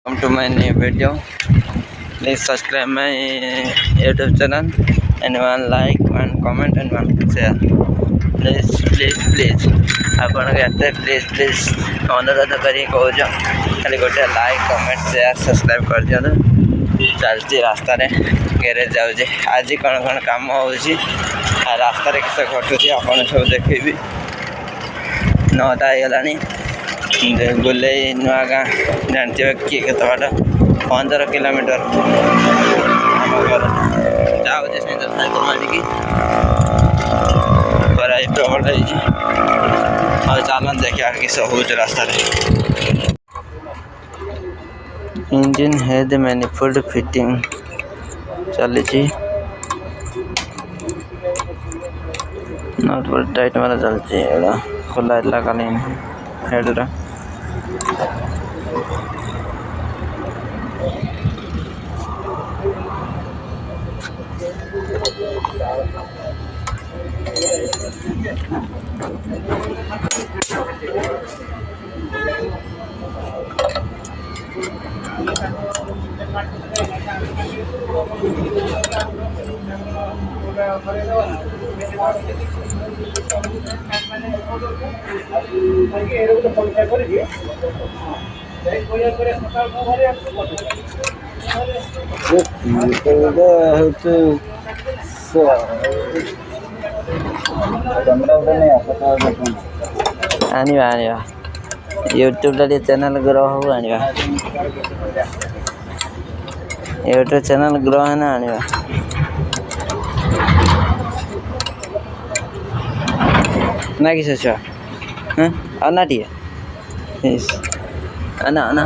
Welcome to my new video. Please subscribe my YouTube channel and one like, one comment and one share. Please. ଆପଣ କେତେ please ଅନୁରୋଧ କରି କହୁଛ ଖାଲି ଗୋଟେ ଲାଇକ୍ କମେଣ୍ଟ ସେୟାର ସବସ୍କ୍ରାଇବ୍ କରିଦିଅନ୍ତୁ। ଚାଲିଛି ରାସ୍ତାରେ ଗ୍ୟାରେଜ୍ ଯାଉଛି। ଆଜି କ'ଣ କାମ ହେଉଛି ଆଉ ରାସ୍ତାରେ କିସ ଘଟୁଛି ଆପଣ ସବୁ ଦେଖିବି। 9ଟା ହେଇଗଲାଣି। ବୁଲେଇ ନୂଆ ଗାଁ ଜାଣିଥିବେ କିଏ କେତେ ବାଟ 15 କିଲୋମିଟର ଆମ ଘର ଯାଉଛି ସେମିତି ସାଇକେଲ ମାରିକି ଖରା ପ୍ରବଳ ହେଇଛି। ଆଉ ଚାଲନ୍ତୁ ଦେଖିବା କିସ ହେଉଛି ରାସ୍ତାରେ। ଇଞ୍ଜିନ୍ ହେଡ୍ ମ୍ୟାନିଫୋଲ୍ଡ ଫିଟିଂ ଚାଲିଛି। ନଟ୍ ବୋଲ୍ଟ ଟାଇଟ୍ ମାରା ଚାଲିଛି। ଏଗୁଡ଼ା ଖୋଲା ହେଇଥିଲା କାଲି ହେଡ୍ର। ଆଣିବା ୟୁଟ୍ୟୁବ୍ରେ ଟିକେ ଚ୍ୟାନେଲ୍ ଗ୍ରୋ ହଉ ଆଣିବା। ୟୁଟ୍ୟୁବ୍ ଚ୍ୟାନେଲ୍ ଗ୍ରୋ ହେଲେ ଆଣିବା। ନା କିସ ଛୁଆ ଅନା ଟିକେ ଅନା